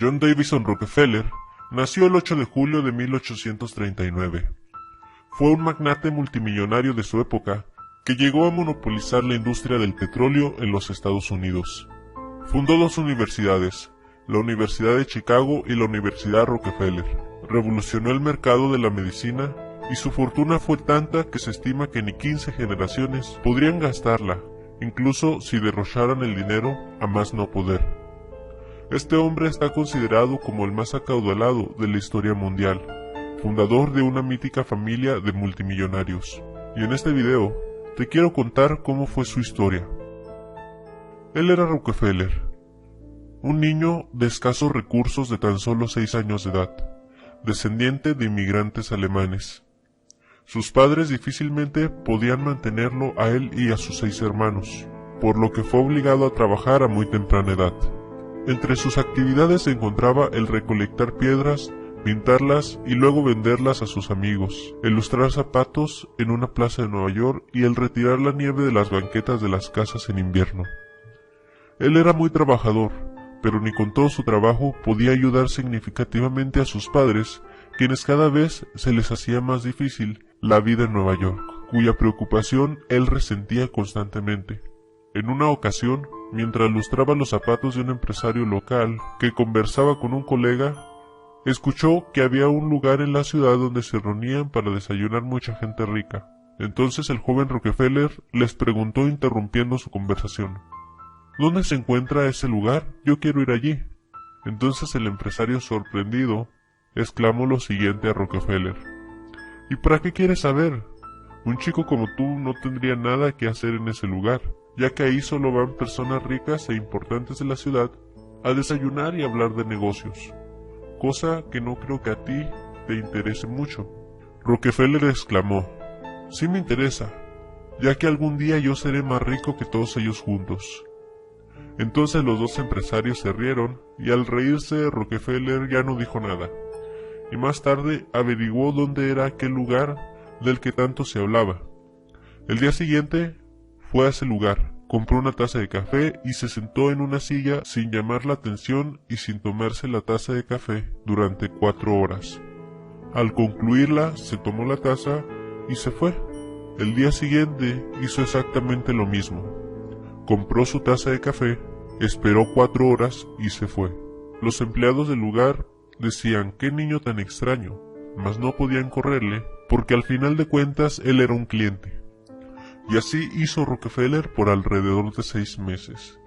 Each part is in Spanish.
John Davison Rockefeller nació el 8 de julio de 1839. Fue un magnate multimillonario de su época que llegó a monopolizar la industria del petróleo en los Estados Unidos. Fundó dos universidades, la Universidad de Chicago y la Universidad Rockefeller. Revolucionó el mercado de la medicina y su fortuna fue tanta que se estima que ni 15 generaciones podrían gastarla, incluso si derrocharan el dinero a más no poder. Este hombre está considerado como el más acaudalado de la historia mundial, fundador de una mítica familia de multimillonarios. Y en este video te quiero contar cómo fue su historia. Él era Rockefeller, un niño de escasos recursos de tan solo 6 años de edad, descendiente de inmigrantes alemanes. Sus padres difícilmente podían mantenerlo a él y a sus 6 hermanos, por lo que fue obligado a trabajar a muy temprana edad. Entre sus actividades se encontraba el recolectar piedras, pintarlas y luego venderlas a sus amigos, el lustrar zapatos en una plaza de Nueva York y el retirar la nieve de las banquetas de las casas en invierno. Él era muy trabajador, pero ni con todo su trabajo podía ayudar significativamente a sus padres, quienes cada vez se les hacía más difícil la vida en Nueva York, cuya preocupación él resentía constantemente. En una ocasión, mientras lustraba los zapatos de un empresario local que conversaba con un colega, escuchó que había un lugar en la ciudad donde se reunían para desayunar mucha gente rica. Entonces el joven Rockefeller les preguntó interrumpiendo su conversación: ¿dónde se encuentra ese lugar? Yo quiero ir allí. Entonces el empresario, sorprendido, exclamó lo siguiente a Rockefeller: ¿y para qué quieres saber? Un chico como tú no tendría nada que hacer en ese lugar, ya que ahí solo van personas ricas e importantes de la ciudad a desayunar y hablar de negocios, cosa que no creo que a ti te interese mucho. Rockefeller exclamó: sí me interesa, ya que algún día yo seré más rico que todos ellos juntos. Entonces los dos empresarios se rieron y al reírse Rockefeller ya no dijo nada, y más tarde averiguó dónde era aquel lugar del que tanto se hablaba. El día siguiente fue a ese lugar, compró una taza de café y se sentó en una silla sin llamar la atención y sin tomarse la taza de café durante 4 horas. Al concluirla, se tomó la taza y se fue. El día siguiente hizo exactamente lo mismo. Compró su taza de café, esperó 4 horas y se fue. Los empleados del lugar decían: qué niño tan extraño, mas no podían correrle porque al final de cuentas él era un cliente. Y así hizo Rockefeller por alrededor de 6 meses.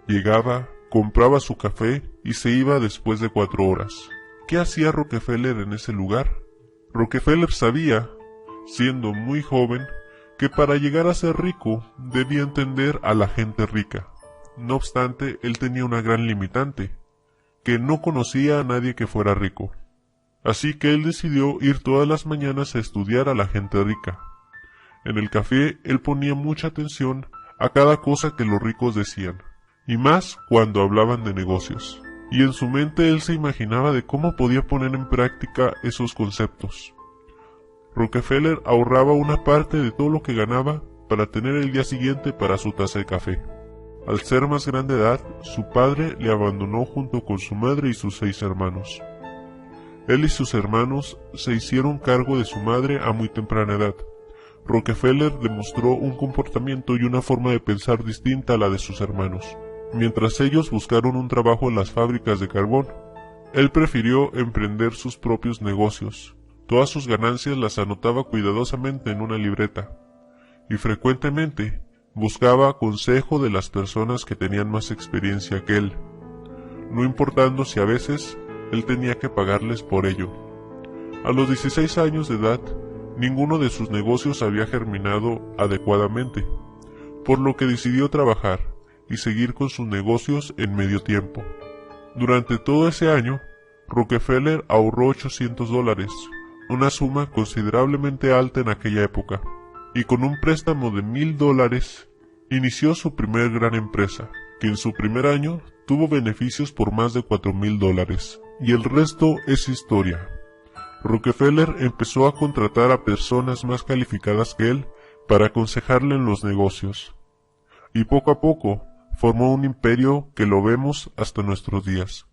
Llegaba, compraba su café y se iba después de 4 horas. ¿Qué hacía Rockefeller en ese lugar? Rockefeller sabía, siendo muy joven, que para llegar a ser rico debía entender a la gente rica. No obstante, él tenía una gran limitante, que no conocía a nadie que fuera rico. Así que él decidió ir todas las mañanas a estudiar a la gente rica. En el café él ponía mucha atención a cada cosa que los ricos decían, y más cuando hablaban de negocios, y en su mente él se imaginaba de cómo podía poner en práctica esos conceptos. Rockefeller ahorraba una parte de todo lo que ganaba para tener el día siguiente para su taza de café. Al ser más grande de edad, su padre le abandonó junto con su madre y sus 6 hermanos. Él y sus hermanos se hicieron cargo de su madre a muy temprana edad. Rockefeller demostró un comportamiento y una forma de pensar distinta a la de sus hermanos. Mientras ellos buscaron un trabajo en las fábricas de carbón, él prefirió emprender sus propios negocios. Todas sus ganancias las anotaba cuidadosamente en una libreta, y frecuentemente buscaba consejo de las personas que tenían más experiencia que él, no importando si a veces él tenía que pagarles por ello. A los 16 años de edad, ninguno de sus negocios había germinado adecuadamente, por lo que decidió trabajar y seguir con sus negocios en medio tiempo. Durante todo ese año, Rockefeller ahorró $800, una suma considerablemente alta en aquella época, y con un préstamo de $1000 inició su primer gran empresa, que en su primer año tuvo beneficios por más de $4000, y el resto es historia. Rockefeller empezó a contratar a personas más calificadas que él para aconsejarle en los negocios, y poco a poco formó un imperio que lo vemos hasta nuestros días.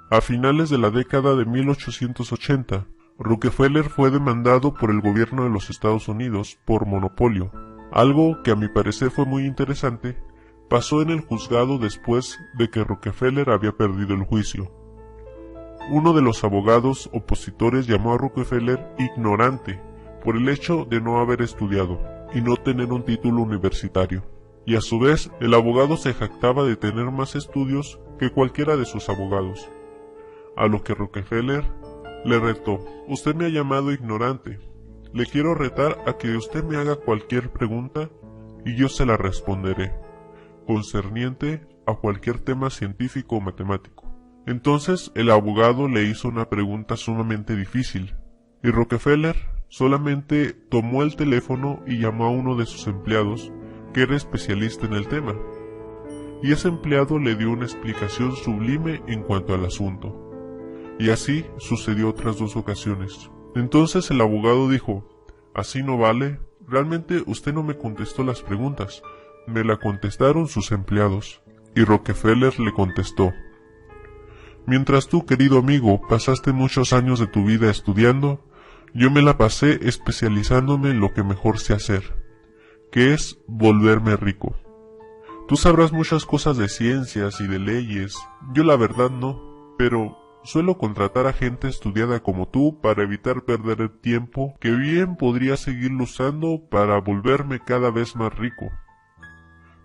A finales de la década de 1880, Rockefeller fue demandado por el gobierno de los Estados Unidos por monopolio. Algo que a mi parecer fue muy interesante, pasó en el juzgado después de que Rockefeller había perdido el juicio. Uno de los abogados opositores llamó a Rockefeller ignorante por el hecho de no haber estudiado y no tener un título universitario. Y a su vez, el abogado se jactaba de tener más estudios que cualquiera de sus abogados. A lo que Rockefeller le retó: usted me ha llamado ignorante. Le quiero retar a que usted me haga cualquier pregunta y yo se la responderé, concerniente a cualquier tema científico o matemático. Entonces el abogado le hizo una pregunta sumamente difícil, y Rockefeller solamente tomó el teléfono y llamó a uno de sus empleados, que era especialista en el tema, y ese empleado le dio una explicación sublime en cuanto al asunto. Y así sucedió otras 2 ocasiones. Entonces el abogado dijo: así no vale, realmente usted no me contestó las preguntas, me la contestaron sus empleados. Y Rockefeller le contestó: mientras tú, querido amigo, pasaste muchos años de tu vida estudiando, yo me la pasé especializándome en lo que mejor sé hacer, que es volverme rico. Tú sabrás muchas cosas de ciencias y de leyes, yo la verdad no, pero suelo contratar a gente estudiada como tú para evitar perder el tiempo que bien podría seguirlo usando para volverme cada vez más rico.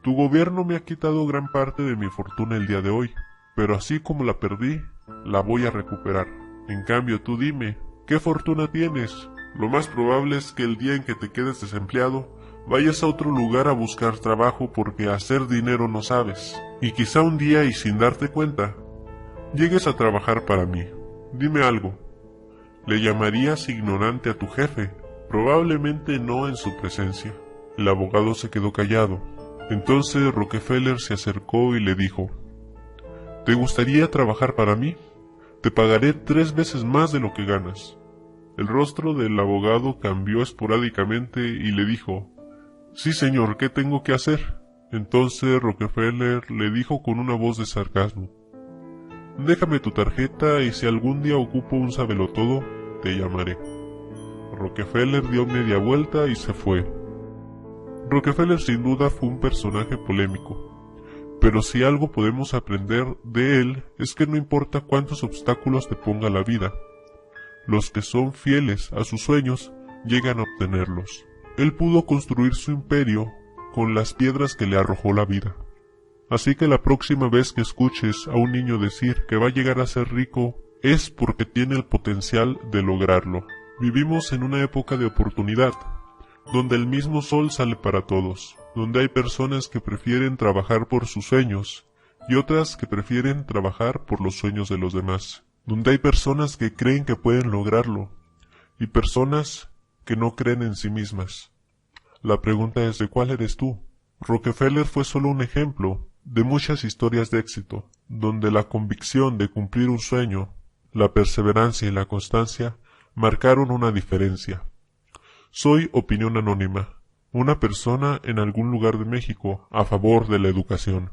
Tu gobierno me ha quitado gran parte de mi fortuna el día de hoy, pero así como la perdí, la voy a recuperar. En cambio, tú dime, ¿qué fortuna tienes? Lo más probable es que el día en que te quedes desempleado, vayas a otro lugar a buscar trabajo porque hacer dinero no sabes. Y quizá un día, y sin darte cuenta, llegues a trabajar para mí. Dime algo. ¿Le llamarías ignorante a tu jefe? Probablemente no en su presencia. El abogado se quedó callado. Entonces Rockefeller se acercó y le dijo: ¿te gustaría trabajar para mí? Te pagaré 3 veces más de lo que ganas. El rostro del abogado cambió esporádicamente y le dijo: sí, señor, ¿qué tengo que hacer? Entonces Rockefeller le dijo con una voz de sarcasmo: déjame tu tarjeta y si algún día ocupo un sabelotodo, te llamaré. Rockefeller dio media vuelta y se fue. Rockefeller sin duda fue un personaje polémico, pero si algo podemos aprender de él es que no importa cuántos obstáculos te ponga la vida, los que son fieles a sus sueños llegan a obtenerlos. Él pudo construir su imperio con las piedras que le arrojó la vida. Así que la próxima vez que escuches a un niño decir que va a llegar a ser rico, es porque tiene el potencial de lograrlo. Vivimos en una época de oportunidad, donde el mismo sol sale para todos, donde hay personas que prefieren trabajar por sus sueños y otras que prefieren trabajar por los sueños de los demás, donde hay personas que creen que pueden lograrlo y personas que no creen en sí mismas. La pregunta es: ¿de cuál eres tú? Rockefeller fue solo un ejemplo de muchas historias de éxito, donde la convicción de cumplir un sueño, la perseverancia y la constancia marcaron una diferencia. Soy Opinión Anónima, una persona en algún lugar de México a favor de la educación.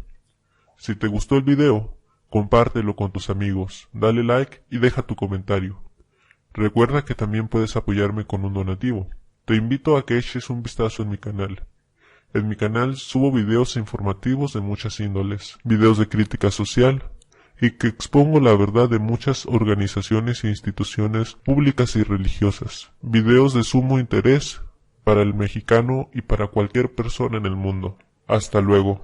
Si te gustó el video, compártelo con tus amigos, dale like y deja tu comentario. Recuerda que también puedes apoyarme con un donativo. Te invito a que eches un vistazo en mi canal. En mi canal subo videos informativos de muchas índoles, videos de crítica social, y que expongo la verdad de muchas organizaciones e instituciones públicas y religiosas. Videos de sumo interés para el mexicano y para cualquier persona en el mundo. Hasta luego.